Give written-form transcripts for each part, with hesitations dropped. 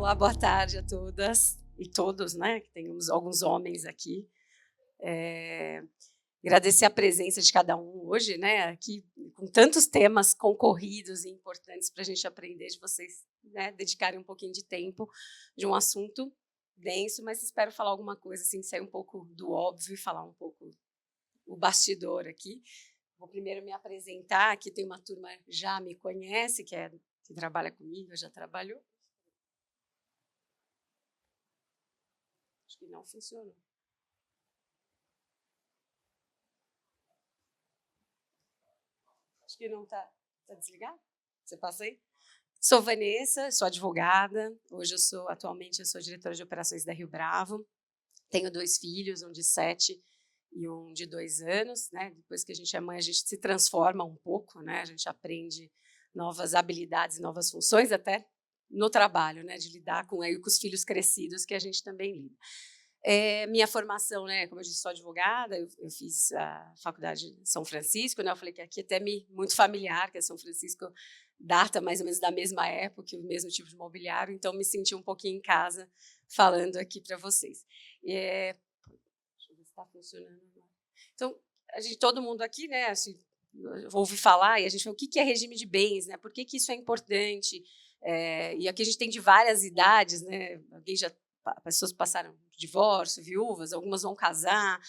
Olá, boa tarde a todas e todos, né, que temos alguns homens aqui. Agradecer a presença de cada um hoje, né, aqui com tantos temas concorridos e importantes para a gente aprender, de vocês, né, dedicarem um pouquinho de tempo de um assunto denso, mas espero falar alguma coisa assim, sair um pouco do óbvio e falar um pouco o bastidor aqui. Vou primeiro me apresentar, aqui tem uma turma que já me conhece, que trabalha comigo, já trabalhou. Acho que não funcionou. Acho que não está desligado. Você passa aí? Sou Vanessa, sou advogada. Hoje atualmente eu sou diretora de operações da Rio Bravo. Tenho 2 filhos, um de 7 e um de 2 anos, né? Depois que a gente é mãe, a gente se transforma um pouco, né? A gente aprende novas habilidades, novas funções, até no trabalho, né? De lidar com os filhos crescidos, que a gente também lida. Minha formação, né, como eu disse, sou advogada, eu fiz a faculdade de São Francisco, né, eu falei que aqui até muito familiar, que é São Francisco, data mais ou menos da mesma época, o mesmo tipo de mobiliário, então me senti um pouquinho em casa falando aqui para vocês. Deixa eu ver se está funcionando agora. Então, todo mundo aqui, né, assim, ouve falar, e a gente fala, o que é regime de bens, né, por que isso é importante? E aqui a gente tem de várias idades, né, pessoas passaram de divórcio, viúvas, algumas vão casar,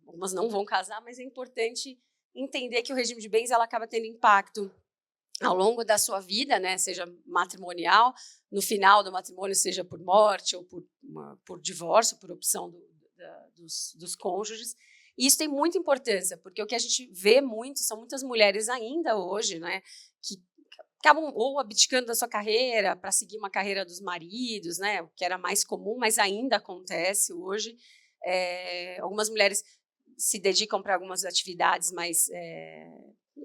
algumas não vão casar, mas é importante entender que o regime de bens ela acaba tendo impacto ao longo da sua vida, né, seja matrimonial, no final do matrimônio, seja por morte ou por divórcio, por opção dos cônjuges. E isso tem muita importância, porque o que a gente vê muito são muitas mulheres ainda hoje, né, que acabam ou abdicando da sua carreira para seguir uma carreira dos maridos, né, o que era mais comum, mas ainda acontece hoje. Algumas mulheres se dedicam para algumas atividades mais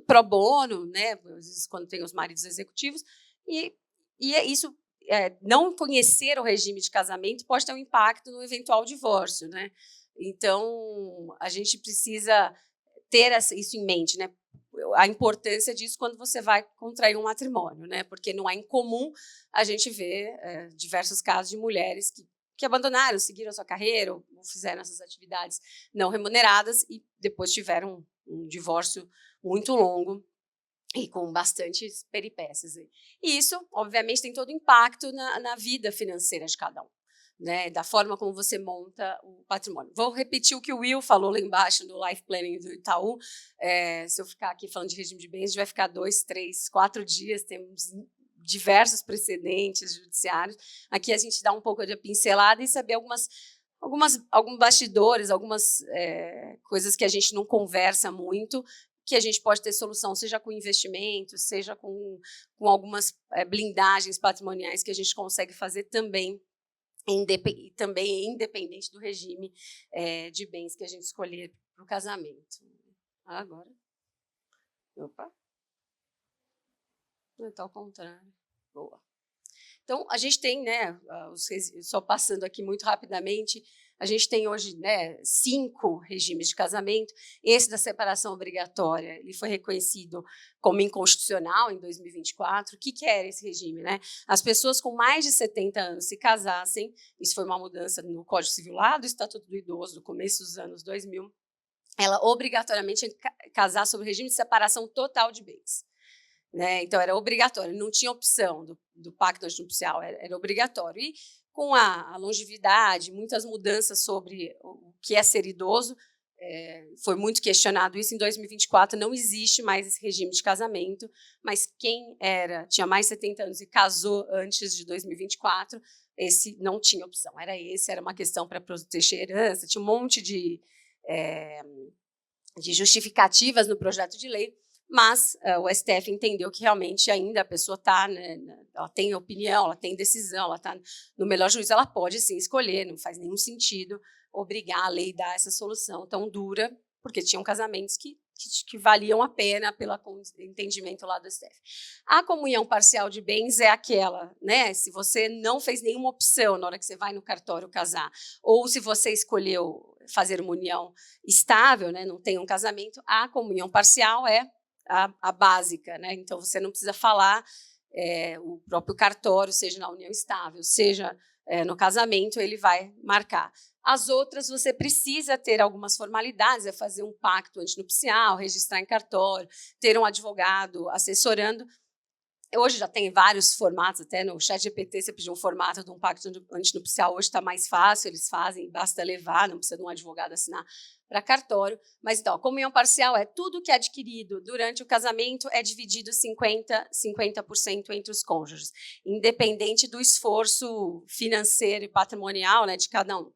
pro bono, né, às vezes quando tem os maridos executivos, e isso, não conhecer o regime de casamento pode ter um impacto no eventual divórcio, né? Então, a gente precisa ter isso em mente, né? A importância disso quando você vai contrair um matrimônio, né? Porque não é incomum a gente ver diversos casos de mulheres que abandonaram, seguiram a sua carreira ou fizeram essas atividades não remuneradas e depois tiveram um divórcio muito longo e com bastantes peripécias. E isso, obviamente, tem todo impacto na vida financeira de cada um, né, da forma como você monta o patrimônio. Vou repetir o que o Will falou lá embaixo no Life Planning do Itaú. Se eu ficar aqui falando de regime de bens, a gente vai ficar 2, 3, 4 dias, temos diversos precedentes judiciários. Aqui a gente dá um pouco de pincelada e saber alguns bastidores, algumas coisas que a gente não conversa muito, que a gente pode ter solução, seja com investimentos, seja com algumas blindagens patrimoniais que a gente consegue fazer também independente do regime de bens que a gente escolher para o casamento. Agora. Opa. Está ao contrário. Boa. Então, a gente tem, né, só passando aqui muito rapidamente, a gente tem hoje, né, 5 regimes de casamento. Esse da separação obrigatória, ele foi reconhecido como inconstitucional em 2024. O que era esse regime, né? As pessoas com mais de 70 anos se casassem, isso foi uma mudança no Código Civil lá do Estatuto do Idoso, do começo dos anos 2000, ela obrigatoriamente tinha que casar sob o regime de separação total de bens. Né? Então, era obrigatório, não tinha opção do pacto antinupcial, era obrigatório. E com a longevidade, muitas mudanças sobre o que é ser idoso, foi muito questionado isso. Em 2024 não existe mais esse regime de casamento, mas quem tinha mais de 70 anos e casou antes de 2024, esse não tinha opção, era uma questão para proteger a herança, tinha um monte de justificativas no projeto de lei, mas o STF entendeu que realmente ainda a pessoa está, né, ela tem opinião, ela tem decisão, ela está no melhor juízo, ela pode sim escolher, não faz nenhum sentido obrigar a lei a dar essa solução tão dura, porque tinham casamentos que valiam a pena pelo entendimento lá do STF. A comunhão parcial de bens é aquela, né, se você não fez nenhuma opção na hora que você vai no cartório casar, ou se você escolheu fazer uma união estável, né, não tem um casamento, a comunhão parcial é a básica, né? Então você não precisa falar o próprio cartório, seja na união estável, seja no casamento, ele vai marcar. As outras, você precisa ter algumas formalidades, fazer um pacto antinupcial, registrar em cartório, ter um advogado assessorando. Hoje já tem vários formatos, até no ChatGPT você pediu um formato de um pacto antinupcial, hoje está mais fácil, eles fazem, basta levar, não precisa de um advogado assinar para cartório. Mas então, a comunhão parcial é tudo que é adquirido durante o casamento é dividido 50% entre os cônjuges, independente do esforço financeiro e patrimonial, né, de cada um.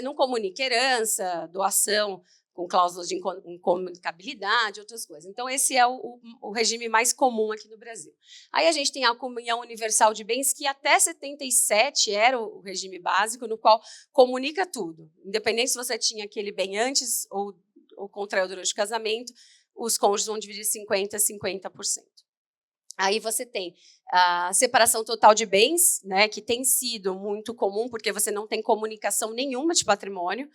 Não comunica herança, doação, com cláusulas de incomunicabilidade, outras coisas. Então, esse é o regime mais comum aqui no Brasil. Aí a gente tem a comunhão universal de bens, que até 77 era o regime básico, no qual comunica tudo. Independente se você tinha aquele bem antes ou contraiu durante o casamento, os cônjuges vão dividir 50%. Aí você tem a separação total de bens, né, que tem sido muito comum, porque você não tem comunicação nenhuma de patrimônio.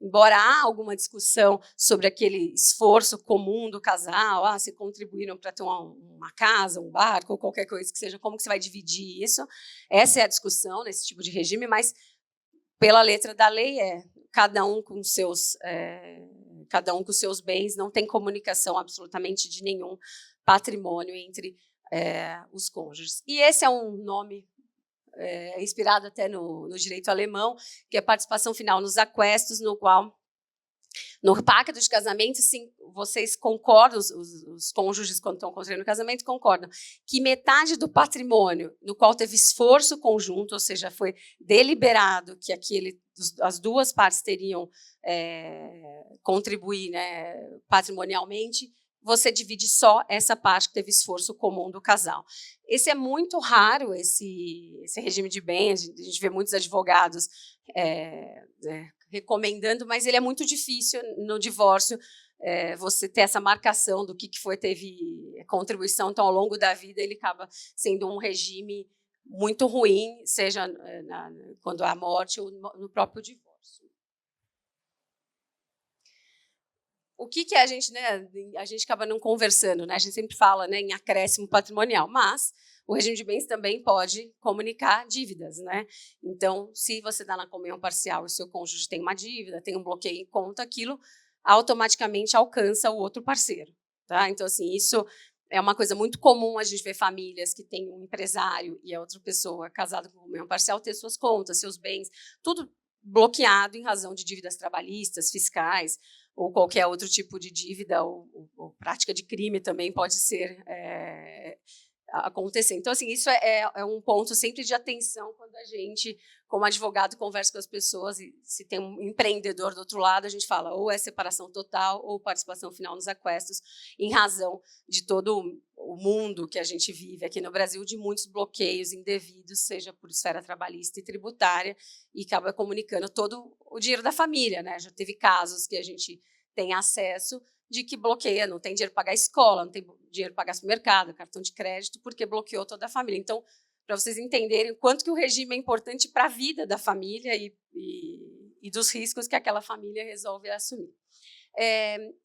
Embora há alguma discussão sobre aquele esforço comum do casal, se contribuíram para ter uma casa, um barco, ou qualquer coisa que seja, como que você vai dividir isso? Essa é a discussão nesse tipo de regime, mas pela letra da lei cada um com seus bens, não tem comunicação absolutamente de nenhum patrimônio entre os cônjuges. E esse é um nome inspirado até no direito alemão, que é participação final nos aquestos, no qual, no pacto de casamento, sim, vocês concordam, os cônjuges, quando estão construindo o casamento, concordam que metade do patrimônio, no qual teve esforço conjunto, ou seja, foi deliberado que as duas partes teriam contribuir, né, patrimonialmente, você divide só essa parte que teve esforço comum do casal. Esse é muito raro, esse regime de bens, a gente vê muitos advogados recomendando, mas ele é muito difícil no divórcio, você ter essa marcação do que teve contribuição, então ao longo da vida ele acaba sendo um regime muito ruim, seja quando há morte ou no próprio divórcio. O que a gente, né, a gente acaba não conversando, né? A gente sempre fala, né, em acréscimo patrimonial, mas o regime de bens também pode comunicar dívidas, né? Então, se você está na comunhão parcial e o seu cônjuge tem uma dívida, tem um bloqueio em conta, aquilo automaticamente alcança o outro parceiro, tá? Então, assim, isso é uma coisa muito comum, a gente vê famílias que têm um empresário e a outra pessoa casada com comunhão parcial ter suas contas, seus bens, tudo bloqueado em razão de dívidas trabalhistas, fiscais, ou qualquer outro tipo de dívida ou prática de crime também pode ser acontecer. Então, assim, isso é um ponto sempre de atenção quando a gente, como advogado, conversa com as pessoas e se tem um empreendedor do outro lado, a gente fala ou é separação total ou participação final nos aquestos, em razão de todo o mundo que a gente vive aqui no Brasil, de muitos bloqueios indevidos, seja por esfera trabalhista e tributária, e acaba comunicando todo o dinheiro da família, né? Já teve casos que a gente tem acesso de que bloqueia, não tem dinheiro para pagar a escola, não tem dinheiro para pagar supermercado, cartão de crédito, porque bloqueou toda a família. Então, para vocês entenderem o quanto que o regime é importante para a vida da família e dos riscos que aquela família resolve assumir.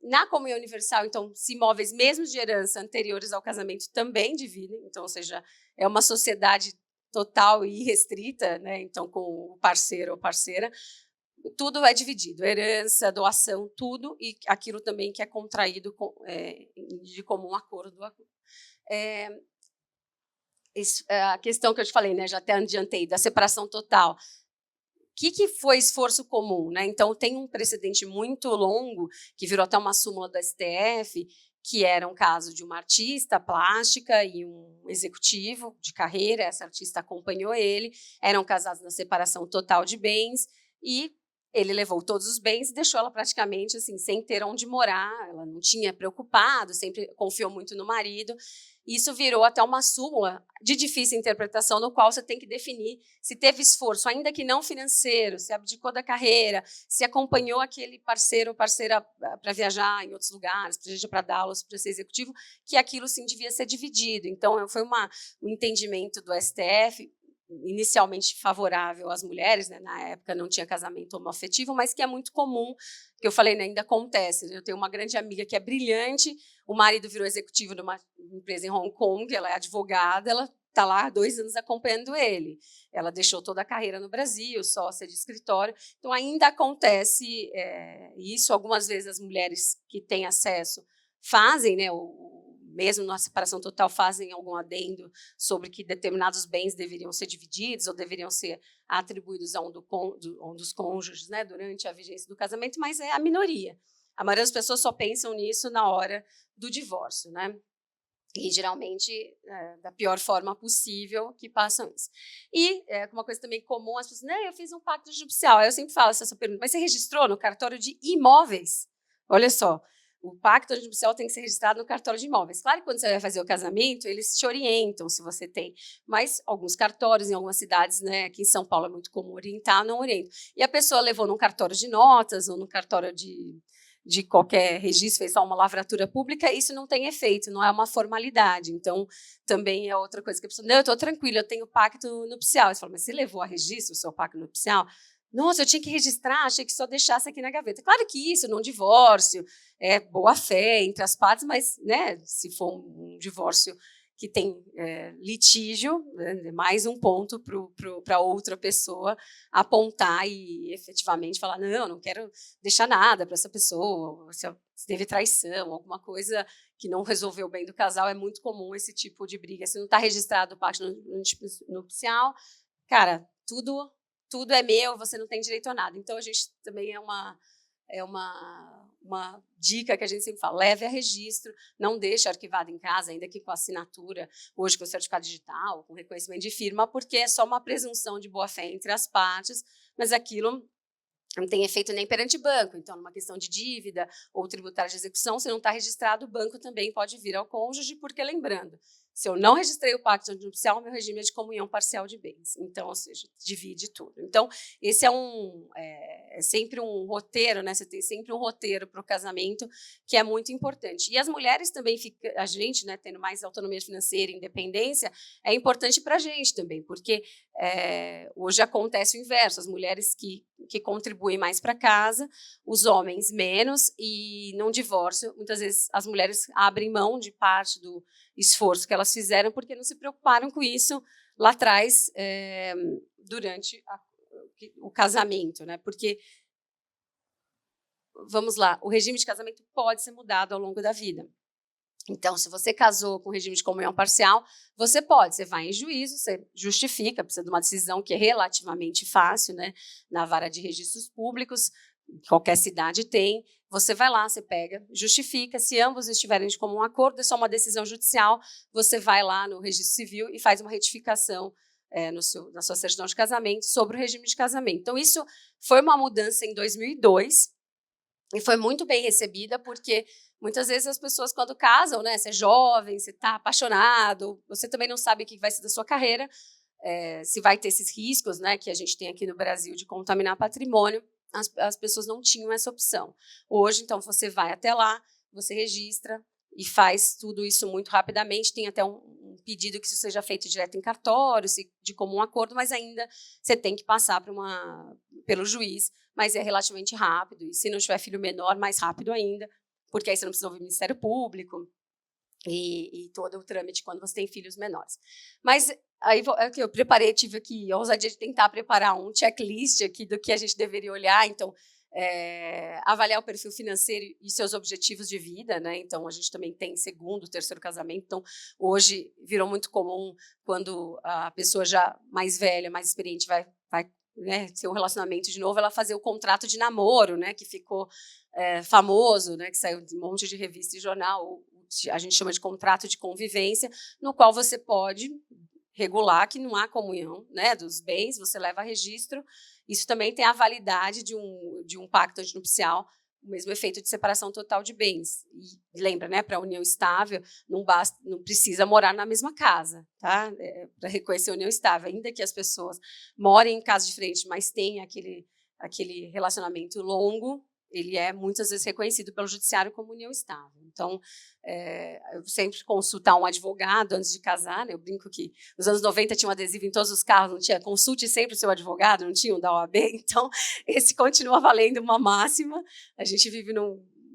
Na comunhão universal, então, se imóveis mesmo de herança anteriores ao casamento também dividem, então, ou seja, é uma sociedade total e irrestrita, né? Então, com o parceiro ou parceira, tudo é dividido, herança, doação, tudo, e aquilo também que é contraído de comum acordo. A questão que eu te falei, né, já até adiantei, da separação total. O que foi esforço comum? Né? Então, tem um precedente muito longo, que virou até uma súmula do STF, que era um caso de uma artista plástica e um executivo de carreira, essa artista acompanhou ele, eram casados na separação total de bens, e ele levou todos os bens e deixou ela praticamente assim, sem ter onde morar, ela não tinha preocupado, sempre confiou muito no marido. Isso virou até uma súmula de difícil interpretação, no qual você tem que definir se teve esforço, ainda que não financeiro, se abdicou da carreira, se acompanhou aquele parceiro ou parceira para viajar em outros lugares, para dar aulas para ser executivo, que aquilo sim devia ser dividido. Então, foi um entendimento do STF, inicialmente favorável às mulheres, né? Na época não tinha casamento homoafetivo, mas que é muito comum, que eu falei, né, ainda acontece. Eu tenho uma grande amiga que é brilhante, o marido virou executivo de uma empresa em Hong Kong, ela é advogada, ela está lá há 2 anos acompanhando ele. Ela deixou toda a carreira no Brasil, sócia de escritório. Então, ainda acontece isso. Algumas vezes as mulheres que têm acesso fazem, né, mesmo na separação total, fazem algum adendo sobre que determinados bens deveriam ser divididos ou deveriam ser atribuídos a um dos cônjuges, né, durante a vigência do casamento, mas é a minoria. A maioria das pessoas só pensam nisso na hora do divórcio, né? E, geralmente, da pior forma possível que passam isso. E uma coisa também comum, as pessoas, eu fiz um pacto nupcial. Aí eu sempre falo essa pergunta, mas você registrou no cartório de imóveis? Olha só, o pacto nupcial tem que ser registrado no cartório de imóveis. Claro que quando você vai fazer o casamento, eles te orientam se você tem, mas alguns cartórios, em algumas cidades, né, aqui em São Paulo é muito comum orientar, não orientam. E a pessoa levou num cartório de notas ou num cartório de qualquer registro, fez só uma lavratura pública, isso não tem efeito, não é uma formalidade. Então, também é outra coisa que a pessoa, eu estou tranquila, eu tenho pacto nupcial. Você fala, mas você levou a registro o seu pacto nupcial? Nossa, eu tinha que registrar, achei que só deixasse aqui na gaveta. Claro que isso, num divórcio, é boa-fé entre as partes, mas, né, se for um divórcio que tem litígio, né, mais um ponto para outra pessoa apontar e efetivamente falar, não quero deixar nada para essa pessoa, se teve traição, alguma coisa que não resolveu bem do casal, é muito comum esse tipo de briga. Se não está registrado o pacto nupcial, cara, tudo é meu, você não tem direito a nada. Então, a gente também é uma dica que a gente sempre fala, leve a registro, não deixe arquivado em casa, ainda que com assinatura, hoje com o certificado digital, com reconhecimento de firma, porque é só uma presunção de boa-fé entre as partes, mas aquilo não tem efeito nem perante banco. Então, numa questão de dívida ou tributário de execução, se não está registrado, o banco também pode vir ao cônjuge, porque, lembrando, se eu não registrei o pacto nupcial, meu regime é de comunhão parcial de bens. Então, ou seja, divide tudo. Então, esse é sempre um roteiro, né? Você tem sempre um roteiro para o casamento, que é muito importante. E as mulheres também, a gente, né, tendo mais autonomia financeira e independência, é importante para a gente também, porque hoje acontece o inverso, as mulheres que contribuem mais para casa, os homens menos, e num divórcio, muitas vezes as mulheres abrem mão de parte do esforço que elas fizeram, porque não se preocuparam com isso lá atrás, durante o casamento, né? Porque, vamos lá, o regime de casamento pode ser mudado ao longo da vida. Então, se você casou com regime de comunhão parcial, você vai em juízo, você justifica, precisa de uma decisão que é relativamente fácil, né? Na vara de registros públicos, qualquer cidade tem, você vai lá, você pega, justifica, se ambos estiverem de comum acordo, é só uma decisão judicial, você vai lá no registro civil e faz uma retificação na sua certidão de casamento sobre o regime de casamento. Então, isso foi uma mudança em 2002 e foi muito bem recebida, porque muitas vezes as pessoas, quando casam, né, você é jovem, você está apaixonado, você também não sabe o que vai ser da sua carreira, se vai ter esses riscos, né, que a gente tem aqui no Brasil de contaminar patrimônio, as pessoas não tinham essa opção. Hoje, então, você vai até lá, você registra e faz tudo isso muito rapidamente, tem até um pedido que isso seja feito direto em cartório, de comum acordo, mas ainda você tem que passar pelo juiz, mas é relativamente rápido, e se não tiver filho menor, mais rápido ainda, porque aí você não precisa ouvir o Ministério Público e todo o trâmite quando você tem filhos menores. Mas aí eu preparei, tive aqui a ousadia de tentar preparar um checklist aqui do que a gente deveria olhar. Então, avaliar o perfil financeiro e seus objetivos de vida, né? Então, a gente também tem segundo, terceiro casamento. Então, hoje virou muito comum quando a pessoa já mais velha, mais experiente vai né, ter um relacionamento de novo, ela fazer o contrato de namoro, né, que ficou famoso, né, que saiu de um monte de revista e jornal, a gente chama de contrato de convivência, no qual você pode regular que não há comunhão, né, dos bens, você leva a registro. Isso também tem a validade de um pacto antinupcial, o mesmo efeito de separação total de bens. E lembra, né, para a união estável, não precisa morar na mesma casa, tá? Para reconhecer a união estável, ainda que as pessoas morem em casas diferentes, mas tenham aquele relacionamento longo, ele é muitas vezes reconhecido pelo judiciário como união estável. Então, eu sempre consultar um advogado antes de casar, né? Eu brinco que nos anos 90 tinha um adesivo em todos os carros, não tinha? Consulte sempre o seu advogado, não tinha um da OAB, então esse continua valendo uma máxima. A gente vive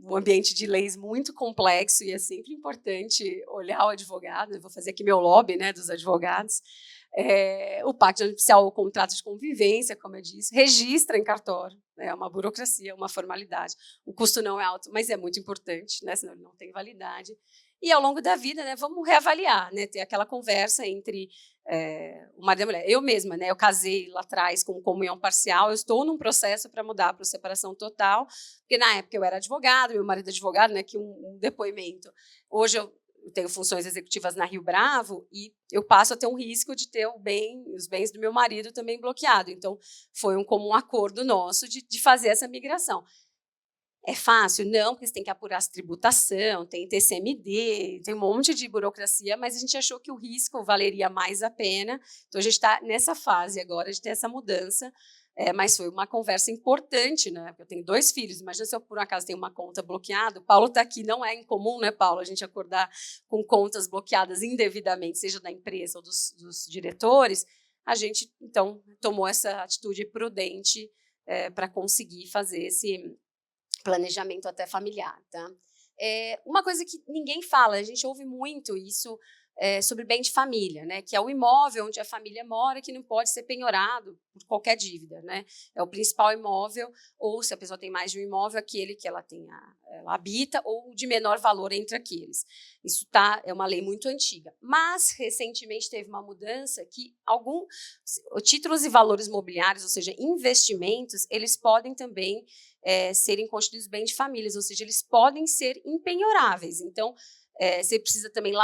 um ambiente de leis muito complexo e é sempre importante olhar o advogado. Eu vou fazer aqui meu lobby, né, dos advogados. O pacto nupcial, o contrato de convivência, como eu disse, registra em cartório, é uma burocracia, uma formalidade. O custo não é alto, mas é muito importante, né, senão ele não tem validade. E ao longo da vida, né, vamos reavaliar, né, ter aquela conversa entre o marido e a mulher. Eu mesma, né, eu casei lá atrás com comunhão parcial, eu estou num processo para mudar para separação total, porque na época eu era advogado, meu marido é advogado, né, que um depoimento. Hoje eu tenho funções executivas na Rio Bravo e eu passo a ter um risco de ter os bens do meu marido também bloqueado. Então, foi um comum acordo nosso de fazer essa migração. É fácil? Não, porque você tem que apurar as tributação, tem TCMD, tem um monte de burocracia, mas a gente achou que o risco valeria mais a pena. Então, a gente está nessa fase agora de ter essa mudança, mas foi uma conversa importante, né? Porque eu tenho 2 filhos, imagina se eu, por um acaso, tenho uma conta bloqueada. O Paulo está aqui, não é incomum, né, Paulo, a gente acordar com contas bloqueadas indevidamente, seja da empresa ou dos diretores. A gente, então, tomou essa atitude prudente para conseguir fazer esse planejamento até familiar, tá? Uma coisa que ninguém fala, a gente ouve muito isso sobre bem de família, né? Que é o imóvel onde a família mora que não pode ser penhorado por qualquer dívida, né? É o principal imóvel, ou se a pessoa tem mais de um imóvel, aquele que ela habita, ou de menor valor entre aqueles. Isso é uma lei muito antiga. Mas, recentemente, teve uma mudança que títulos e valores mobiliários, ou seja, investimentos, eles podem também serem constituídos bem de famílias, ou seja, eles podem ser impenhoráveis. Então, você precisa também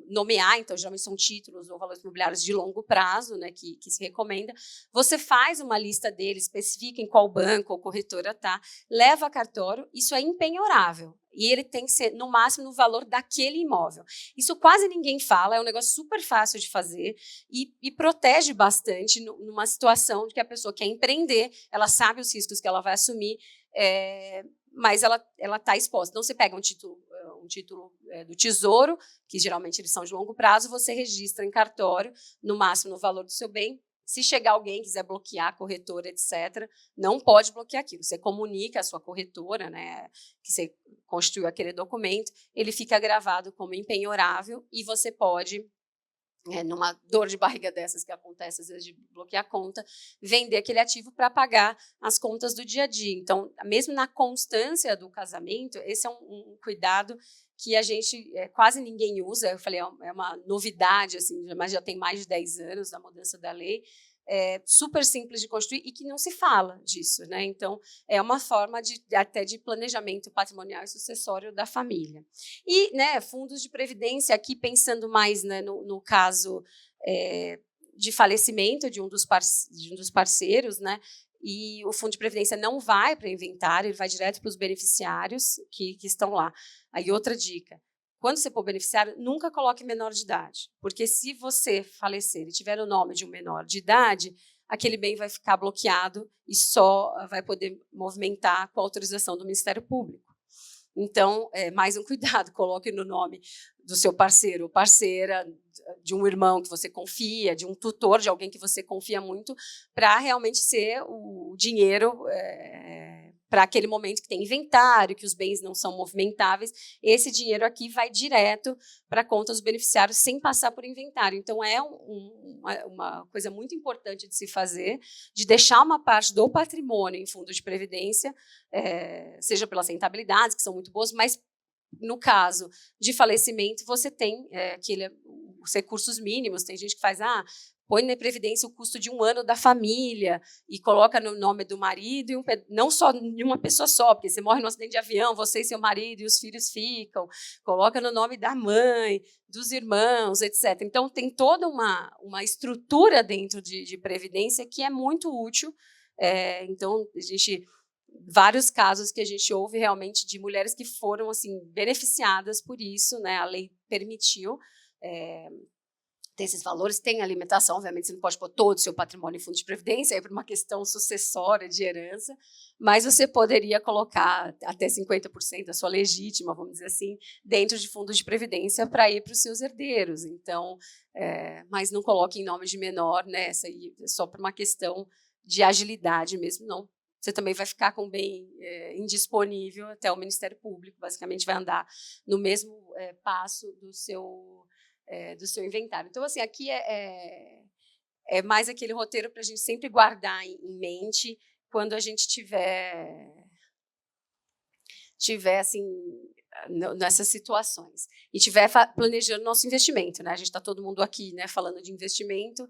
nomear, então, geralmente são títulos ou valores imobiliários de longo prazo, né, que se recomenda. Você faz uma lista deles, especifica em qual banco ou corretora está, leva a cartório, isso é impenhorável. E ele tem que ser, no máximo, no valor daquele imóvel. Isso quase ninguém fala, é um negócio super fácil de fazer e protege bastante numa situação de que a pessoa quer empreender, ela sabe os riscos que ela vai assumir, mas ela está exposta. Então, você pega um título do Tesouro, que geralmente eles são de longo prazo, você registra em cartório, no máximo no valor do seu bem. Se chegar alguém, quiser bloquear a corretora, etc., não pode bloquear aquilo. Você comunica a sua corretora, né, que você constituiu aquele documento, ele fica gravado como impenhorável e você pode, numa dor de barriga dessas que acontece, às vezes, de bloquear a conta, vender aquele ativo para pagar as contas do dia a dia. Então, mesmo na constância do casamento, esse é um cuidado que a gente quase ninguém usa. Eu falei, é uma novidade, assim, mas já tem mais de 10 anos da mudança da lei, super simples de construir e que não se fala disso, né? Então, é uma forma até de planejamento patrimonial e sucessório da família. E, né, fundos de previdência, aqui pensando mais, né, no caso de falecimento de um dos parceiros, né? E o fundo de previdência não vai para inventário, ele vai direto para os beneficiários que estão lá. Aí, outra dica. Quando você for beneficiário, nunca coloque menor de idade, porque se você falecer e tiver o nome de um menor de idade, aquele bem vai ficar bloqueado e só vai poder movimentar com a autorização do Ministério Público. Então, mais um cuidado, coloque no nome do seu parceiro ou parceira, de um irmão que você confia, de um tutor, de alguém que você confia muito, para realmente ser o dinheiro para aquele momento que tem inventário, que os bens não são movimentáveis. Esse dinheiro aqui vai direto para a conta dos beneficiários sem passar por inventário. Então, é uma coisa muito importante de se fazer, de deixar uma parte do patrimônio em fundo de previdência, seja pelas rentabilidades, que são muito boas, mas no caso de falecimento, você tem os recursos mínimos. Tem gente que faz, põe na previdência o custo de um ano da família e coloca no nome do marido, não só de uma pessoa só, porque você morre num acidente de avião, você e seu marido e os filhos ficam, coloca no nome da mãe, dos irmãos, etc. Então, tem toda uma estrutura dentro de previdência que é muito útil. Então, vários casos que a gente ouve realmente de mulheres que foram assim beneficiadas por isso, né? A lei permitiu ter esses valores. Tem alimentação, obviamente você não pode pôr todo o seu patrimônio em fundo de previdência, aí por uma questão sucessória de herança, mas você poderia colocar até 50% da sua legítima, vamos dizer assim, dentro de fundos de previdência para ir para os seus herdeiros. Então, mas não coloque em nome de menor, né? Essa aí é só por uma questão de agilidade mesmo, não você também vai ficar com o bem indisponível até o Ministério Público, basicamente vai andar no mesmo passo do seu inventário. Então, assim, aqui é mais aquele roteiro para a gente sempre guardar em mente quando a gente tiver assim, nessas situações. E tiver planejando nosso investimento, né? A gente está todo mundo aqui, né, falando de investimento,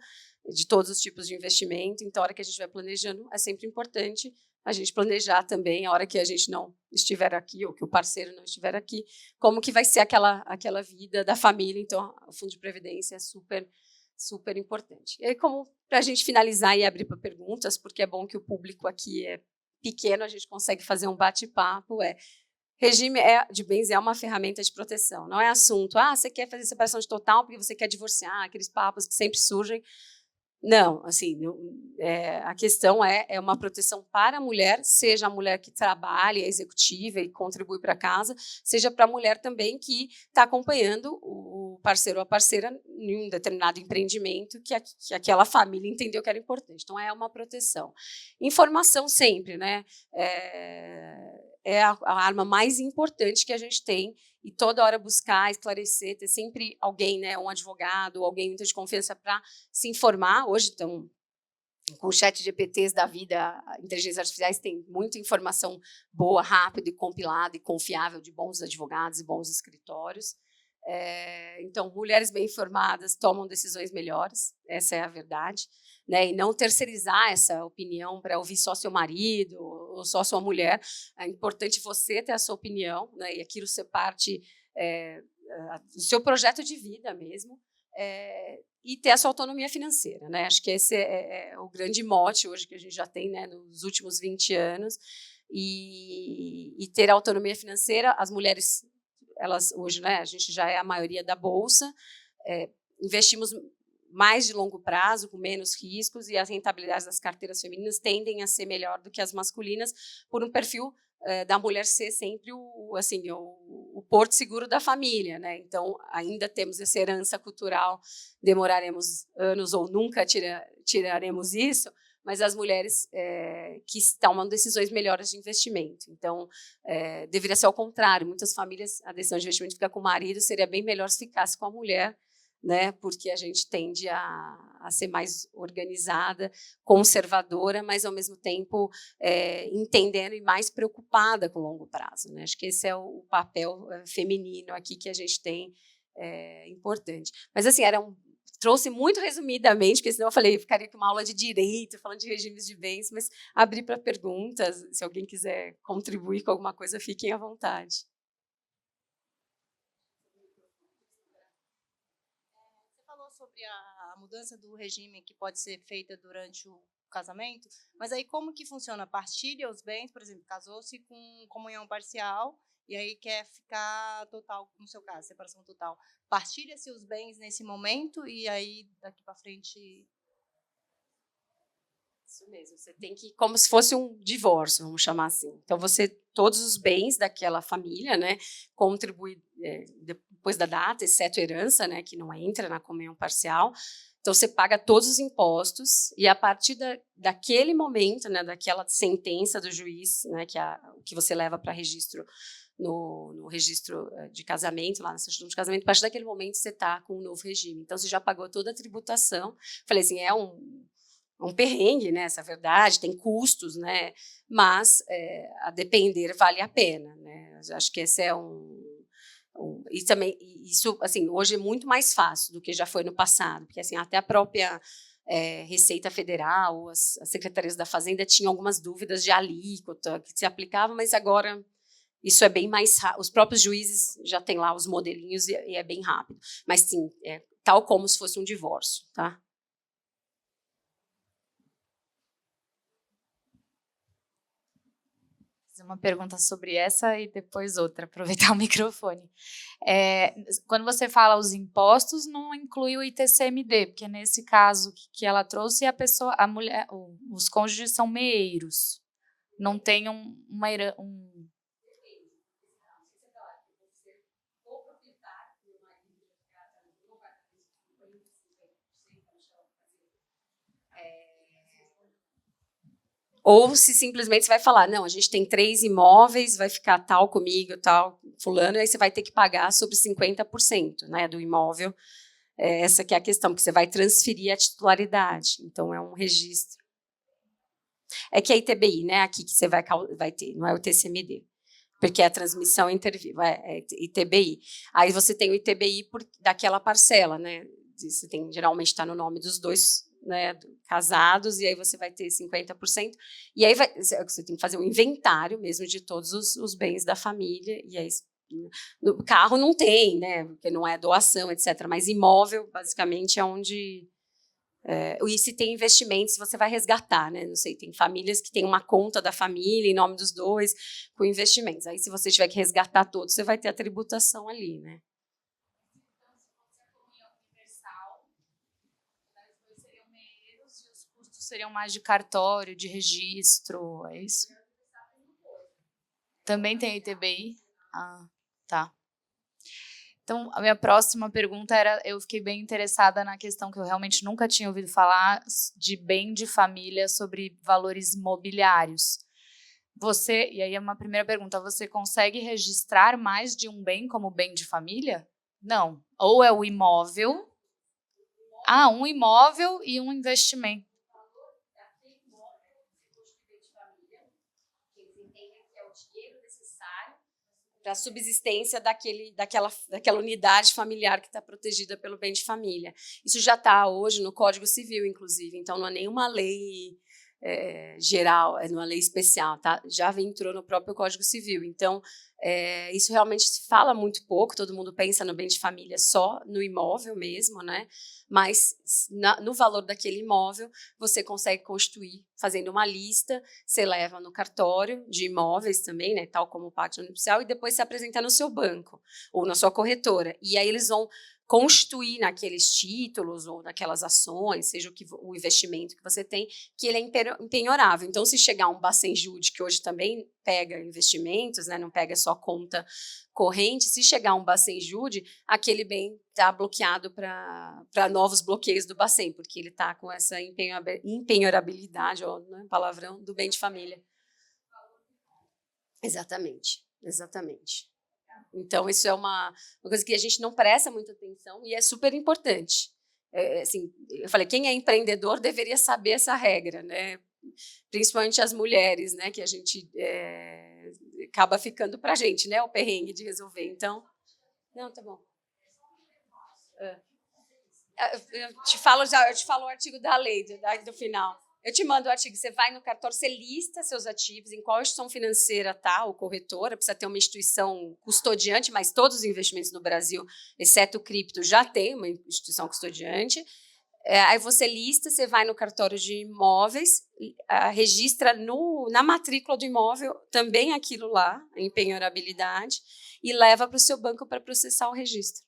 de todos os tipos de investimento, então a hora que a gente estiver planejando, é sempre importante a gente planejar também, a hora que a gente não estiver aqui, ou que o parceiro não estiver aqui, como que vai ser aquela vida da família. Então, o Fundo de Previdência é super, super importante. E aí, como para a gente finalizar e abrir para perguntas, porque é bom que o público aqui é pequeno, a gente consegue fazer um bate-papo, regime de bens é uma ferramenta de proteção, não é assunto, você quer fazer separação de total porque você quer divorciar, aqueles papos que sempre surgem. Não, assim, a questão é uma proteção para a mulher, seja a mulher que trabalha, é executiva e contribui para casa, seja para a mulher também que está acompanhando o parceiro ou a parceira em um determinado empreendimento que aquela família entendeu que era importante. Então, é uma proteção. Informação sempre, né? É a arma mais importante que a gente tem, e toda hora buscar, esclarecer, ter sempre alguém, né, um advogado, alguém muito de confiança para se informar. Hoje, então, com o chat GPTs da vida, inteligências artificiais tem muita informação boa, rápida e compilada e confiável de bons advogados e bons escritórios. Então, mulheres bem informadas tomam decisões melhores, essa é a verdade, né? E não terceirizar essa opinião para ouvir só seu marido ou só sua mulher. É importante você ter a sua opinião, né? E aquilo ser parte do seu projeto de vida mesmo, e ter a sua autonomia financeira, né? Acho que esse é o grande mote hoje que a gente já tem, né, nos últimos 20 anos, e ter autonomia financeira. As mulheres, elas hoje, né, a gente já é a maioria da bolsa, investimos mais de longo prazo, com menos riscos, e as rentabilidades das carteiras femininas tendem a ser melhor do que as masculinas, por um perfil da mulher ser sempre o porto seguro da família, né? Então, ainda temos essa herança cultural, demoraremos anos ou nunca tiraremos isso, mas as mulheres que tomam decisões melhores de investimento. Então, deveria ser ao contrário. Muitas famílias, a decisão de investimento fica com o marido, seria bem melhor se ficasse com a mulher, né? Porque a gente tende a ser mais organizada, conservadora, mas, ao mesmo tempo, entendendo e mais preocupada com o longo prazo, né? Acho que esse é o papel feminino aqui que a gente tem, importante. Mas, assim, trouxe muito resumidamente, porque senão eu falei, ficaria com uma aula de direito, falando de regimes de bens, mas abri para perguntas. Se alguém quiser contribuir com alguma coisa, fiquem à vontade. Você falou sobre a mudança do regime que pode ser feita durante o casamento, mas aí como que funciona? Partilha os bens, por exemplo, casou-se com comunhão parcial e aí quer ficar total, no seu caso, separação total. Partilha-se os bens nesse momento e aí daqui para frente... Isso mesmo, você tem que, como se fosse um divórcio, vamos chamar assim. Então, todos os bens daquela família, né, contribui depois da data, exceto herança, né, que não entra na comunhão parcial. Então, você paga todos os impostos, e a partir daquele momento, né, daquela sentença do juiz, né, que você leva para registro no registro de casamento, lá na certidão de casamento, a partir daquele momento você está com um novo regime. Então, você já pagou toda a tributação. Falei assim, é um perrengue, né, essa verdade, tem custos, né, mas a depender vale a pena, né. Acho que esse é e também isso, assim, hoje é muito mais fácil do que já foi no passado, porque, assim, até a própria Receita Federal, as secretarias da Fazenda tinham algumas dúvidas de alíquota que se aplicavam, mas agora isso é bem mais rápido. Os próprios juízes já têm lá os modelinhos e é bem rápido. Mas, sim, tal como se fosse um divórcio, tá? Uma pergunta sobre essa e depois outra, aproveitar o microfone. Quando você fala os impostos, não inclui o ITCMD, porque nesse caso que ela trouxe, a mulher, os cônjuges são meeiros, não tem Ou se simplesmente você vai falar, não, a gente tem 3 imóveis, vai ficar tal comigo, tal fulano, e aí você vai ter que pagar sobre 50%, né, do imóvel. Essa que é a questão, porque você vai transferir a titularidade. Então, é um registro. É que é ITBI, né, aqui que você vai ter, não é o TCMD. Porque é a transmissão interviva, é ITBI. Aí você tem o ITBI daquela parcela, né? Você tem, geralmente está no nome dos dois, né, casados, e aí você vai ter 50%. E aí você tem que fazer um inventário mesmo de todos os bens da família, e aí no carro não tem, né? Porque não é doação, etc. Mas imóvel, basicamente, é onde. E se tem investimentos, você vai resgatar, né? Não sei, tem famílias que têm uma conta da família em nome dos dois com investimentos. Aí, se você tiver que resgatar todos, você vai ter a tributação ali, né? Então, se fosse a comunhão universal, os dois seriam menos e os custos seriam mais de cartório, de registro, é isso? Também tem ITBI? Ah, tá. Então, a minha próxima pergunta era, eu fiquei bem interessada na questão que eu realmente nunca tinha ouvido falar de bem de família sobre valores imobiliários. E aí é uma primeira pergunta, você consegue registrar mais de um bem como bem de família? Não. Ou é o imóvel. Um imóvel e um investimento. Para a subsistência daquela unidade familiar que está protegida pelo bem de família. Isso já está hoje no Código Civil, inclusive, então não é nenhuma lei geral, é uma lei especial, tá? Já entrou no próprio Código Civil. Então, isso realmente se fala muito pouco, todo mundo pensa no bem de família só no imóvel mesmo, né? Mas no valor daquele imóvel, você consegue constituir fazendo uma lista, você leva no cartório de imóveis também, né, tal como o pátio nupcial, e depois se apresenta no seu banco ou na sua corretora. E aí eles vão constituir naqueles títulos ou naquelas ações, seja o investimento que você tem, que ele é empenhorável. Então, se chegar um Bacenjude, que hoje também pega investimentos, né, não pega só conta corrente, se chegar um Bacenjude, aquele bem está bloqueado para novos bloqueios do Bacen, porque ele está com essa empenhorabilidade, né, palavrão, do bem de família. Exatamente, exatamente. Então, isso é uma coisa que a gente não presta muita atenção e é super importante. Assim, eu falei, quem é empreendedor deveria saber essa regra, né? Principalmente as mulheres, né? Que a gente acaba ficando para a gente, né? O perrengue de resolver. Então, não, tá bom. Eu te falo o artigo da lei do final. Eu te mando o artigo, você vai no cartório, você lista seus ativos, em qual instituição financeira está, ou corretora, precisa ter uma instituição custodiante, mas todos os investimentos no Brasil, exceto o cripto, já tem uma instituição custodiante. Aí você lista, você vai no cartório de imóveis, registra na matrícula do imóvel também aquilo lá, a empenhorabilidade, e leva para o seu banco para processar o registro.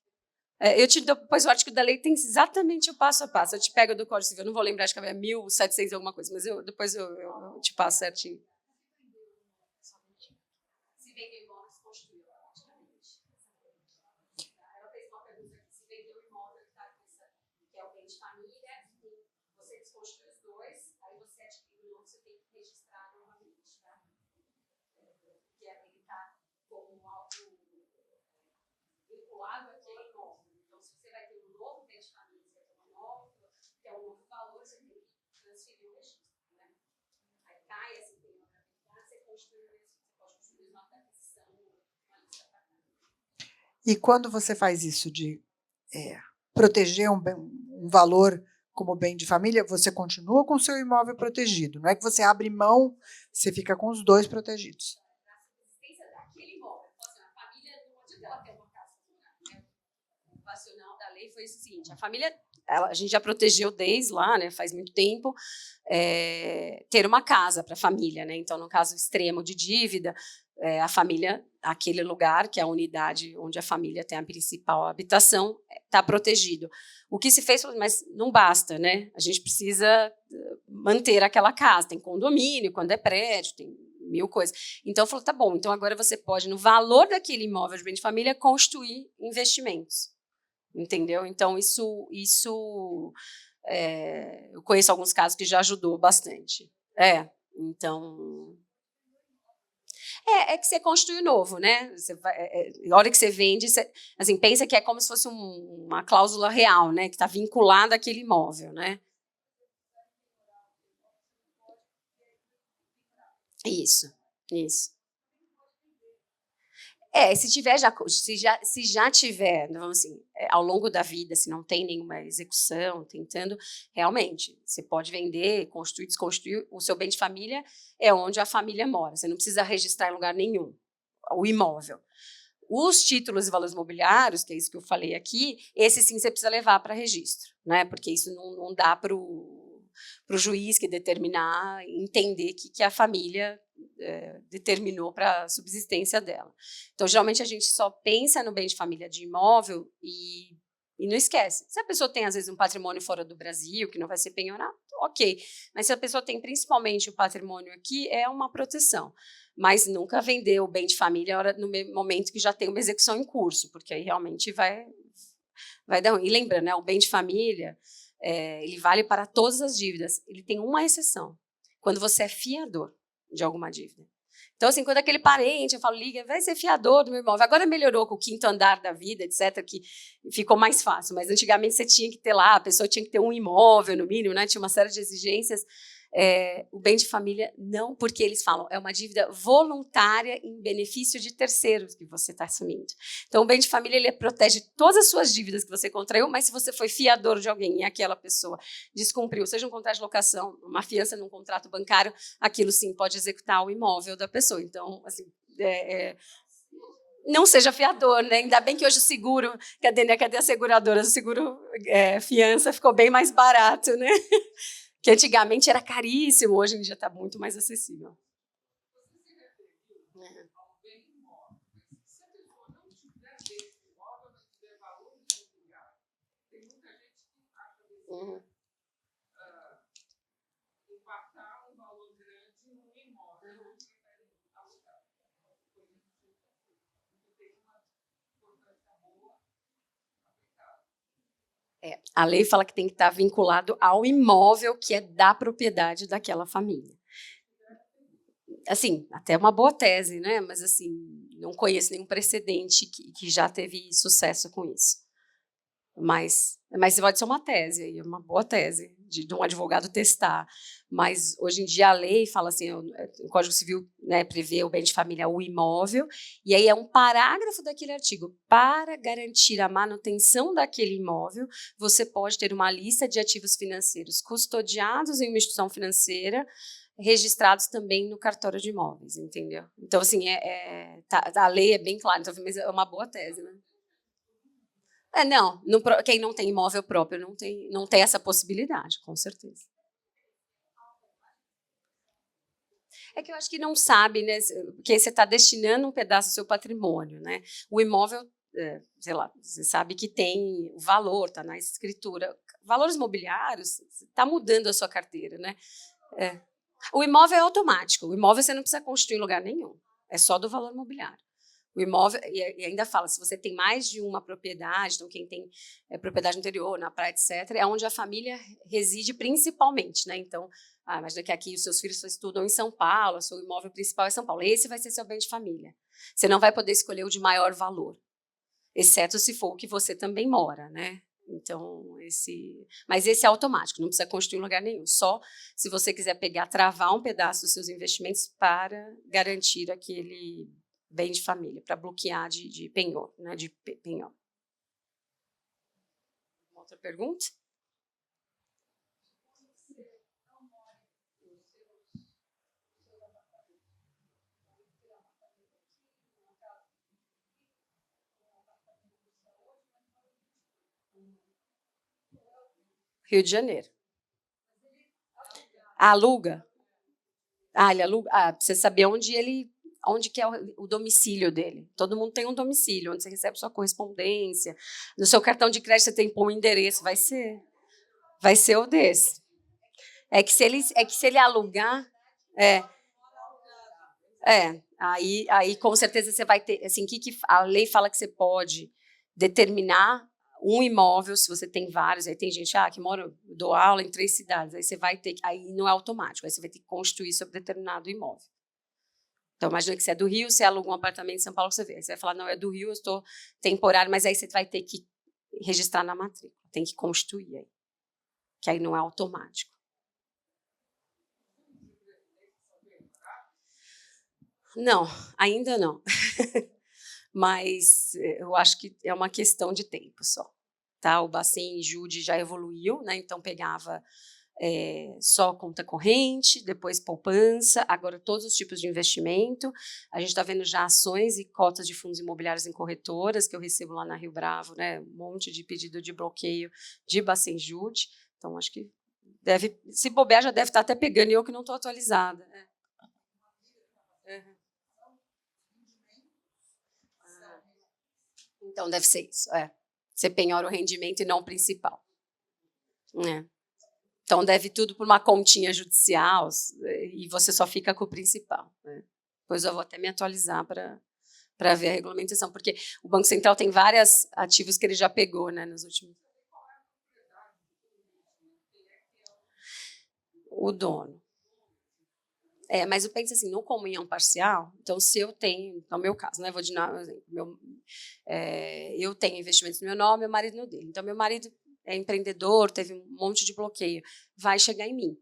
Eu te dou, depois o artigo da lei tem exatamente o passo a passo. Eu te pego do Código Civil, eu não vou lembrar, acho que é 1.700 alguma coisa, mas depois eu te passo certinho. Se vender imóveis, construiu, praticamente. Ela fez uma pergunta aqui, se vender o imóvel que é o bem de família, você desconstrui os dois, aí você adquire o outro, você tem que registrar novamente, tá? Porque ele está como algo vinculado àquele imóvel. Que é um novo valor, você tem que transferir o registro, né? Aí cai essa empenhorabilidade, você pode construir uma aquisição, uma lista para cá. E quando você faz isso de proteger um valor como bem de família, você continua com o seu imóvel protegido. Não é que você abre mão, você fica com os dois protegidos. Na subsistência daquele imóvel, a família não adianta ela ter uma casa, né? O racional da lei foi o seguinte, a família... a gente já protegeu desde lá, né, faz muito tempo, ter uma casa para a família, né? Então, no caso extremo de dívida, a família, aquele lugar, que é a unidade onde a família tem a principal habitação, está protegido. O que se fez, mas não basta, né? A gente precisa manter aquela casa, tem condomínio, quando é prédio, tem 1000 coisas. Então, falou, tá bom, então agora você pode, no valor daquele imóvel de bem de família, construir investimentos. Entendeu? Então, isso eu conheço alguns casos que já ajudou bastante. Então, é que você construi o novo, né? A hora que você vende, assim, pensa que é como se fosse uma cláusula real, né? Que está vinculada àquele imóvel, né? Isso. Se já tiver, vamos assim, ao longo da vida, se não tem nenhuma execução, tentando, realmente, você pode vender, construir, desconstruir, o seu bem de família é onde a família mora, você não precisa registrar em lugar nenhum o imóvel. Os títulos e valores imobiliários, que é isso que eu falei aqui, esse sim você precisa levar para registro, né? Porque isso não dá para o juiz que determinar, entender que a família determinou para a subsistência dela. Então, geralmente, a gente só pensa no bem de família de imóvel e não esquece. Se a pessoa tem, às vezes, um patrimônio fora do Brasil, que não vai ser penhorado, ok. Mas se a pessoa tem, principalmente, o patrimônio aqui, é uma proteção. Mas nunca vender o bem de família no momento que já tem uma execução em curso, porque aí realmente vai dar ruim. E lembrando, né, o bem de família, ele vale para todas as dívidas. Ele tem uma exceção, quando você é fiador de alguma dívida. Então, assim, quando aquele parente, eu falo, liga, vai ser fiador do meu imóvel. Agora melhorou com o 5º andar da vida, etc., que ficou mais fácil. Mas antigamente você tinha que ter lá, a pessoa tinha que ter um imóvel, no mínimo, né? Tinha uma série de exigências. O bem de família, não, porque eles falam, é uma dívida voluntária em benefício de terceiros que você está assumindo. Então, o bem de família, ele protege todas as suas dívidas que você contraiu, mas se você foi fiador de alguém e aquela pessoa descumpriu, seja um contrato de locação, uma fiança num contrato bancário, aquilo sim pode executar o imóvel da pessoa. Então, assim, não seja fiador, né? Ainda bem que hoje o seguro, cadê a seguradora? O seguro fiança ficou bem mais barato, né? Que antigamente era caríssimo, hoje em dia está muito mais acessível. A lei fala que tem que estar vinculado ao imóvel que é da propriedade daquela família. Assim, até uma boa tese, né? Mas assim, não conheço nenhum precedente que já teve sucesso com isso. Mas pode ser uma tese, uma boa tese, de um advogado testar. Mas, hoje em dia, a lei fala assim, o Código Civil, né, prevê o bem de família, o imóvel, e aí é um parágrafo daquele artigo. Para garantir a manutenção daquele imóvel, você pode ter uma lista de ativos financeiros custodiados em uma instituição financeira, registrados também no cartório de imóveis, entendeu? Então, assim, a lei é bem clara, então, mas é uma boa tese, né? Não, quem não tem imóvel próprio não tem essa possibilidade, com certeza. É que eu acho que não sabe, né? Porque você está destinando um pedaço do seu patrimônio, né? O imóvel, sei lá, você sabe que tem o valor, está na escritura. Valores imobiliários, está mudando a sua carteira, né? O imóvel é automático, o imóvel você não precisa construir em lugar nenhum, é só do valor imobiliário. O imóvel, e ainda fala, se você tem mais de uma propriedade, então quem tem propriedade no interior, na praia, etc., é onde a família reside principalmente, né? Então, imagina que aqui os seus filhos estudam em São Paulo, o seu imóvel principal é São Paulo, esse vai ser seu bem de família. Você não vai poder escolher o de maior valor, exceto se for o que você também mora, né? Então, mas esse é automático, não precisa construir em lugar nenhum, só se você quiser travar um pedaço dos seus investimentos para garantir aquele bem de família, para bloquear de penhor, né, de penhor. Outra pergunta? Rio de Janeiro. Aluga? Ele aluga? Precisa saber onde que é o domicílio dele. Todo mundo tem um domicílio, onde você recebe sua correspondência. No seu cartão de crédito você tem que pôr um endereço, vai ser o desse. É que se ele alugar, aí com certeza você vai ter, assim, que a lei fala que você pode determinar um imóvel, se você tem vários, aí tem gente que mora, dou aula em 3 cidades, aí você vai ter, aí não é automático, aí você vai ter que construir sobre determinado imóvel. Então, imagina que você é do Rio, você aluga um apartamento em São Paulo, você vê, aí você vai falar, não, é do Rio, eu estou temporário, mas aí você vai ter que registrar na matrícula, tem que construir aí, que aí não é automático. Não, ainda não. Mas eu acho que é uma questão de tempo só. Tá? O Bacen Jude já evoluiu, né? Então pegava só conta corrente, depois poupança, agora todos os tipos de investimento. A gente está vendo já ações e cotas de fundos imobiliários em corretoras, que eu recebo lá na Rio Bravo, né? Um monte de pedido de bloqueio de Bacen Jude. Então acho que deve, se bobear, já deve estar até pegando, e eu que não estou atualizada. Uhum. Então, deve ser isso. Você penhora o rendimento e não o principal. Então, deve tudo por uma continha judicial e você só fica com o principal. Depois eu vou até me atualizar para ver a regulamentação, porque o Banco Central tem vários ativos que ele já pegou, né, nos últimos... O dono. Mas eu penso assim, no comunhão parcial, então se eu tenho, no meu caso, né, vou dar um exemplo, eu tenho investimentos no meu nome, meu marido no dele. Então, meu marido é empreendedor, teve um monte de bloqueio, vai chegar em mim.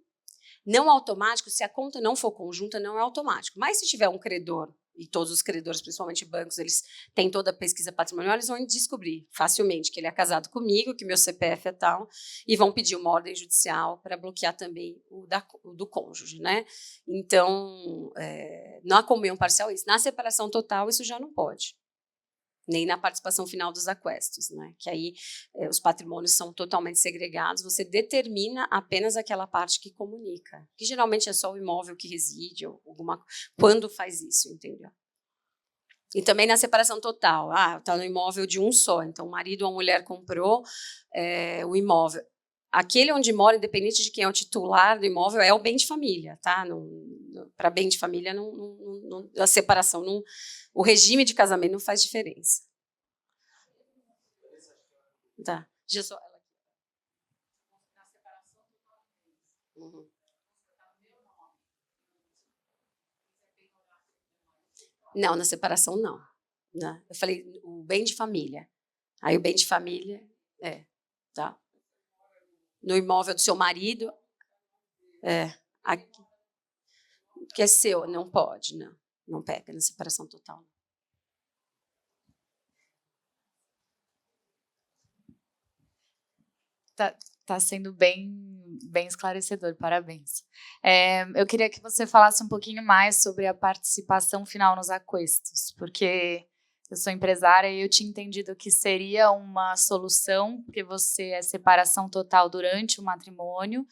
Não automático, se a conta não for conjunta, não é automático. Mas se tiver um credor, e todos os credores, principalmente bancos, eles têm toda a pesquisa patrimonial, eles vão descobrir facilmente que ele é casado comigo, que meu CPF é tal, e vão pedir uma ordem judicial para bloquear também o do cônjuge, né? Então, na comunhão parcial, isso. Na separação total, isso já não pode. Nem na participação final dos aquestos, né? Que aí os patrimônios são totalmente segregados, você determina apenas aquela parte que comunica, que geralmente é só o imóvel que reside, ou quando faz isso, entendeu? E também na separação total, está no imóvel de um só, então o marido ou a mulher comprou o imóvel. Aquele onde mora, independente de quem é o titular do imóvel, é o bem de família, tá? Para bem de família, a separação, o regime de casamento não faz diferença. Tá. Já sou ela aqui. Uhum. Não, na separação não. Eu falei o bem de família. Aí o bem de família tá. No imóvel do seu marido, aqui, que é seu, não pode, não pega na separação total. Tá sendo bem esclarecedor, parabéns. Eu queria que você falasse um pouquinho mais sobre a participação final nos aquestos, porque eu sou empresária e eu tinha entendido que seria uma solução, porque você é separação total durante o matrimônio,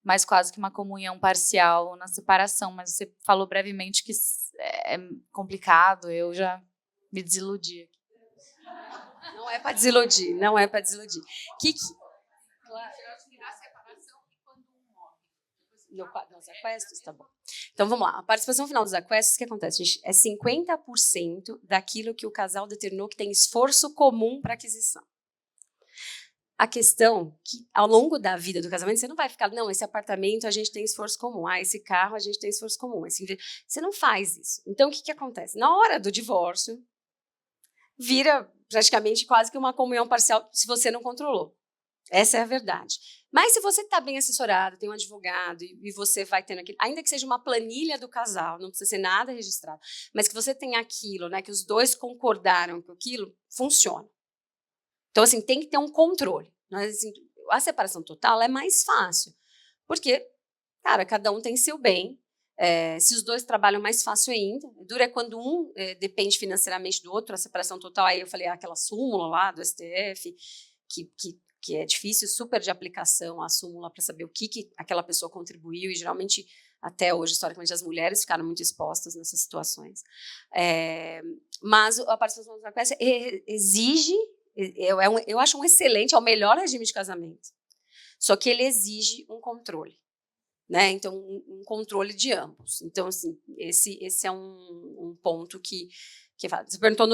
mas quase que uma comunhão parcial na separação. Mas você falou brevemente que é complicado, eu já me desiludi aqui. Não é para desiludir, não é para desiludir. Nos aquestos, tá bom. Então, vamos lá. A participação final dos aquestos, o que acontece? Gente, é 50% daquilo que o casal determinou que tem esforço comum para aquisição. A questão que, ao longo da vida do casamento, você não vai ficar, não, esse apartamento a gente tem esforço comum, esse carro a gente tem esforço comum. Você não faz isso. Então, o que acontece? Na hora do divórcio, vira praticamente quase que uma comunhão parcial se você não controlou. Essa é a verdade. Mas se você está bem assessorado, tem um advogado e você vai tendo aquilo, ainda que seja uma planilha do casal, não precisa ser nada registrado, mas que você tenha aquilo, né, que os dois concordaram que aquilo funciona. Então, assim, tem que ter um controle. Mas, assim, a separação total é mais fácil, porque, cara, cada um tem seu bem. Se os dois trabalham, mais fácil ainda. Dura quando um depende financeiramente do outro, a separação total. Aí eu falei, aquela súmula lá do STF, que é difícil, super de aplicação, a súmula para saber o que aquela pessoa contribuiu, e geralmente, até hoje, historicamente, as mulheres ficaram muito expostas nessas situações. Mas a participação dos aquestos exige, eu acho um excelente, é o melhor regime de casamento, só que ele exige um controle. Né? Então, um controle de ambos. Então, assim, esse é um ponto que você perguntou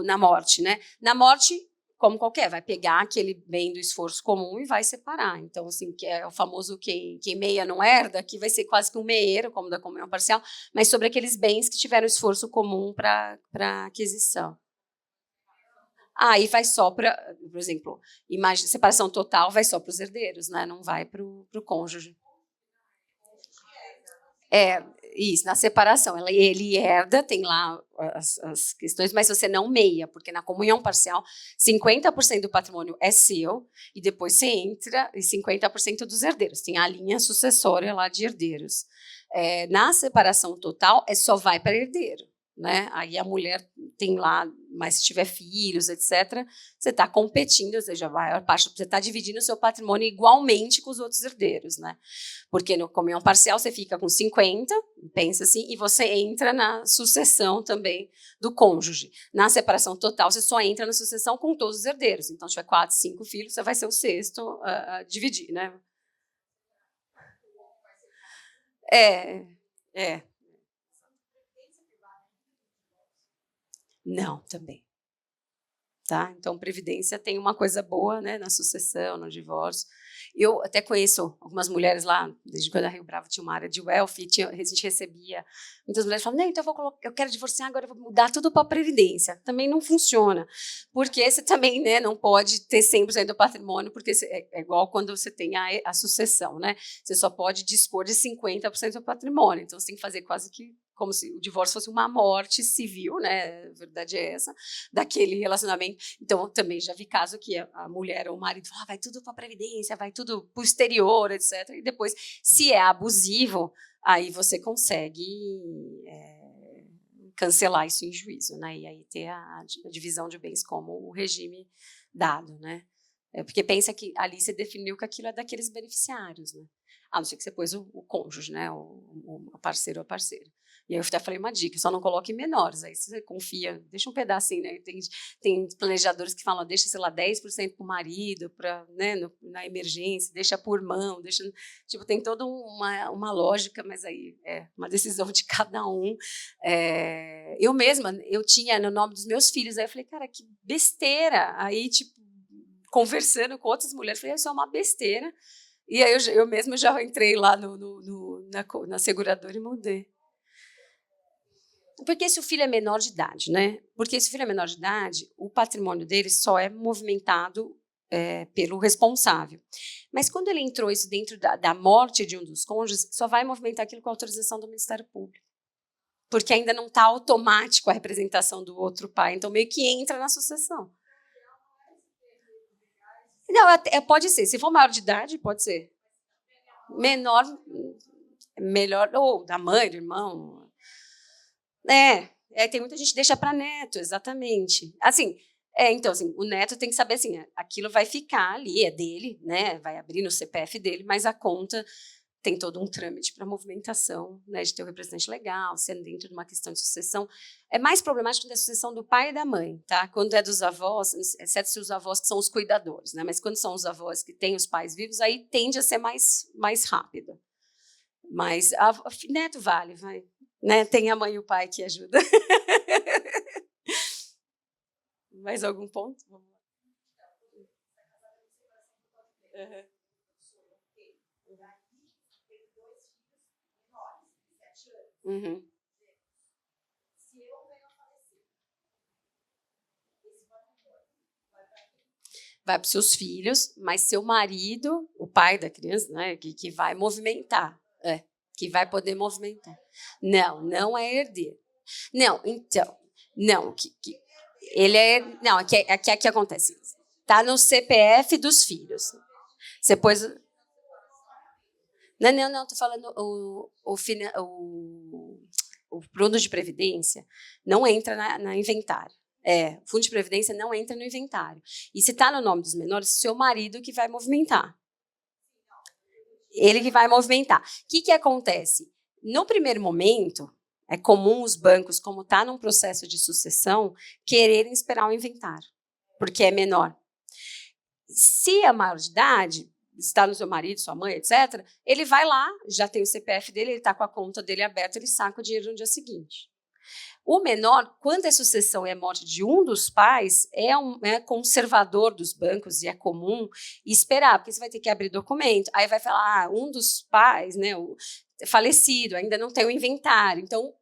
na morte, né? Na morte, como qualquer, vai pegar aquele bem do esforço comum e vai separar. Então, assim, que é o famoso quem meia não herda, aqui vai ser quase que um meieiro, como da comunhão parcial, mas sobre aqueles bens que tiveram esforço comum para aquisição. Aí vai só para, por exemplo, separação total vai só para os herdeiros, né? Não vai para o cônjuge. Isso, na separação, ele herda, tem lá as questões, mas você não meia, porque na comunhão parcial, 50% do patrimônio é seu, e depois você entra, e 50% dos herdeiros. Tem a linha sucessória lá de herdeiros. Na separação total, só vai para herdeiro, né? Aí a mulher tem lá, mas se tiver filhos, etc., você está competindo, ou seja, você está dividindo o seu patrimônio igualmente com os outros herdeiros, né? Porque no comunhão parcial você fica com 50, pensa assim, e você entra na sucessão também do cônjuge. Na separação total, você só entra na sucessão com todos os herdeiros. Então, se tiver 4, 5 filhos, você vai ser o sexto a dividir, né? Não, também. Tá? Então, previdência tem uma coisa boa, né, na sucessão, no divórcio. Eu até conheço algumas mulheres lá, desde quando a Rio Bravo tinha uma área de wealth, e a gente recebia muitas mulheres falando, não, então eu quero divorciar, agora eu vou mudar tudo para a previdência. Também não funciona, porque você também, né, não pode ter 100% do patrimônio, porque é igual quando você tem a sucessão, né? Você só pode dispor de 50% do patrimônio, então você tem que fazer quase que como se o divórcio fosse uma morte civil, né? A verdade é essa, daquele relacionamento. Então, também já vi caso que a mulher ou o marido fala, vai tudo para a previdência, vai tudo para o exterior, etc. E depois, se é abusivo, aí você consegue cancelar isso em juízo, né? E aí ter a divisão de bens como o regime dado, né? Porque pensa que ali você definiu que aquilo é daqueles beneficiários, né? A não ser que você pôs o cônjuge, né? O parceiro ou a parceira. E aí eu até falei uma dica, só não coloque menores, aí você confia, deixa um pedacinho, né? Tem planejadores que falam, deixa, sei lá, 10% para o marido, né, na emergência, deixa por mão, deixa, tipo, tem toda uma lógica, mas aí é uma decisão de cada um. Eu mesma, eu tinha no nome dos meus filhos, aí eu falei, cara, que besteira, aí, tipo, conversando com outras mulheres, falei, isso é uma besteira, e aí eu mesma já entrei lá na seguradora e mudei. Porque se o filho é menor de idade, né? Porque se o filho é menor de idade, o patrimônio dele só é movimentado pelo responsável. Mas quando ele entrou isso dentro da morte de um dos cônjuges, só vai movimentar aquilo com autorização do Ministério Público. Porque ainda não está automático a representação do outro pai. Então, meio que entra na sucessão. Não, pode ser. Se for maior de idade, pode ser. Menor, melhor, ou da mãe, do irmão. Tem muita gente que deixa para neto, exatamente. Assim, então, assim, o neto tem que saber assim, aquilo vai ficar ali, é dele, né? Vai abrir no CPF dele, mas a conta tem todo um trâmite para movimentação, né? De ter o representante legal, sendo dentro de uma questão de sucessão. É mais problemático da sucessão do pai e da mãe, tá? Quando é dos avós, exceto se os avós que são os cuidadores, né? Mas quando são os avós que têm os pais vivos, aí tende a ser mais rápido. Mas neto vale, vai. Né? Tem a mãe e o pai que ajudam. Mais algum ponto? Vamos lá. Uhum. Vai para os seus filhos, mas seu marido, o pai da criança, né, que vai movimentar. Que vai poder movimentar. Não é herdeiro. Não, então, não, ele é, não, aqui acontece. Está no CPF dos filhos. Você pôs, não, estou falando o fundo de previdência não entra na inventário. O fundo de previdência não entra no inventário. E se está no nome dos menores, seu marido que vai movimentar. Ele que vai movimentar. O que acontece? No primeiro momento, é comum os bancos, como está num processo de sucessão, quererem esperar o inventário, porque é menor. Se é maior de idade, está no seu marido, sua mãe, etc., ele vai lá, já tem o CPF dele, ele está com a conta dele aberta, ele saca o dinheiro no dia seguinte. O menor, quando é sucessão e é morte de um dos pais, é conservador dos bancos e é comum esperar, porque você vai ter que abrir documento, aí vai falar, um dos pais, né, o falecido, ainda não tem o inventário, então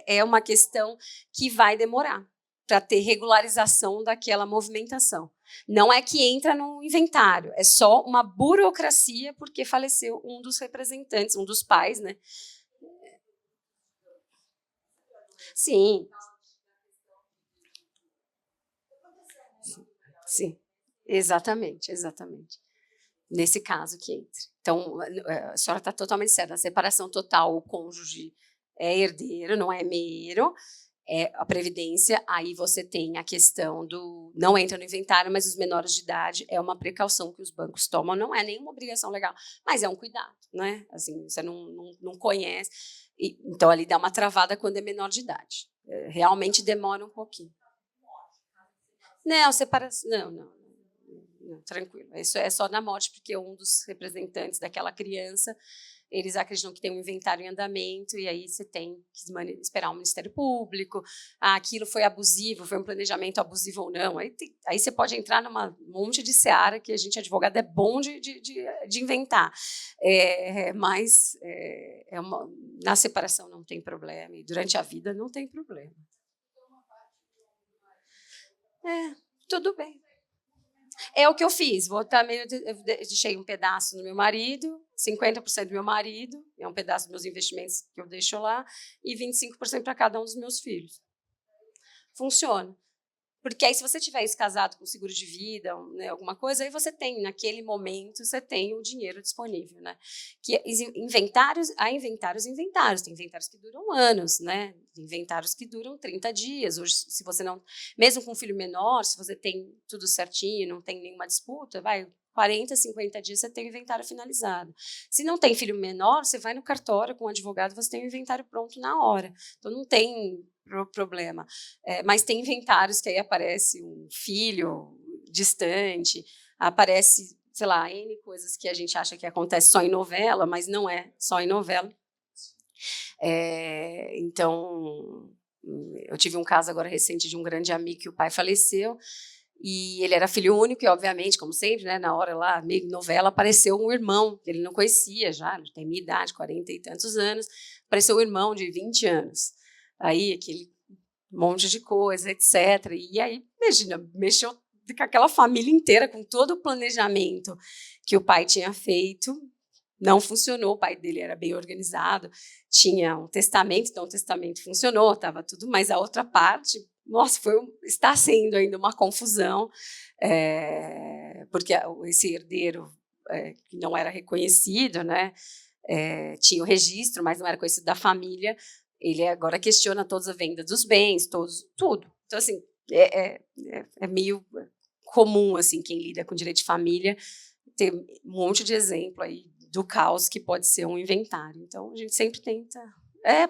é uma questão que vai demorar para ter regularização daquela movimentação. Não é que entra no inventário, é só uma burocracia porque faleceu um dos representantes, um dos pais, né? Sim. Sim, exatamente. Nesse caso que entra. Então, a senhora está totalmente certa. A separação total, o cônjuge é herdeiro, não é meiro, é a previdência, aí você tem a questão do... Não entra no inventário, mas os menores de idade é uma precaução que os bancos tomam, não é nenhuma obrigação legal, mas é um cuidado, né? Assim, você não conhece, então ali dá uma travada quando é menor de idade. Realmente demora um pouquinho. Não, separação... Não, tranquilo. Isso é só na morte, porque um dos representantes daquela criança, eles acreditam que tem um inventário em andamento, e aí você tem que esperar o Ministério Público, aquilo foi abusivo, foi um planejamento abusivo ou não. Aí você pode entrar num monte de seara que a gente, advogado, é bom de inventar. Mas na separação não tem problema, e durante a vida não tem problema. Tudo bem. É o que eu fiz, eu deixei um pedaço no meu marido, 50% do meu marido, é um pedaço dos meus investimentos que eu deixo lá, e 25% para cada um dos meus filhos. Funciona. Porque aí, se você tiver isso casado com seguro de vida, né, alguma coisa, aí você tem, naquele momento, você tem o dinheiro disponível, né? Que inventários, há inventários, tem inventários que duram anos, né? Inventários que duram 30 dias. Hoje, se você não, mesmo com um filho menor, se você tem tudo certinho, não tem nenhuma disputa, 40, 50 dias você tem o inventário finalizado. Se não tem filho menor, você vai no cartório com um advogado, você tem o inventário pronto na hora. Então, não tem problema. Mas tem inventários que aí aparece um filho distante, aparece, sei lá, N coisas que a gente acha que acontece só em novela, mas não é só em novela. Então, eu tive um caso agora recente de um grande amigo que o pai faleceu, e ele era filho único, e obviamente, como sempre, né, na hora lá, meio novela, apareceu um irmão, que ele não conhecia já, ele tem minha idade, 40 e tantos anos, apareceu um irmão de 20 anos. Aí, aquele monte de coisa, etc. E aí, imagina, mexeu com aquela família inteira, com todo o planejamento que o pai tinha feito, não funcionou, o pai dele era bem organizado, tinha um testamento, então o testamento funcionou, estava tudo, mas a outra parte, nossa, está sendo ainda uma confusão, porque esse herdeiro que não era reconhecido, né, tinha o registro, mas não era conhecido da família, ele agora questiona toda a venda dos bens, tudo. Então, assim, é meio comum, assim, quem lida com direito de família, ter um monte de exemplo aí do caos que pode ser um inventário. Então, a gente sempre tenta...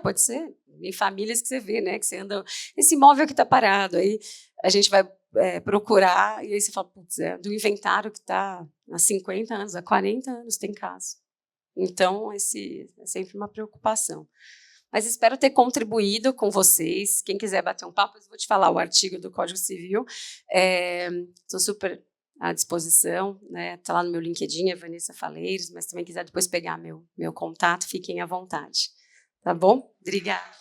pode ser. Em famílias que você vê, né, que você anda... Esse imóvel que está parado, aí a gente vai procurar, e aí você fala, putz, do inventário que está há 50 anos, há 40 anos tem caso. Então, é sempre uma preocupação. Mas espero ter contribuído com vocês. Quem quiser bater um papo, eu vou te falar o artigo do Código Civil. Estou super à disposição, né? Está lá no meu LinkedIn, é Vanessa Faleiros, mas também quiser depois pegar meu contato, fiquem à vontade. Tá bom? Obrigada.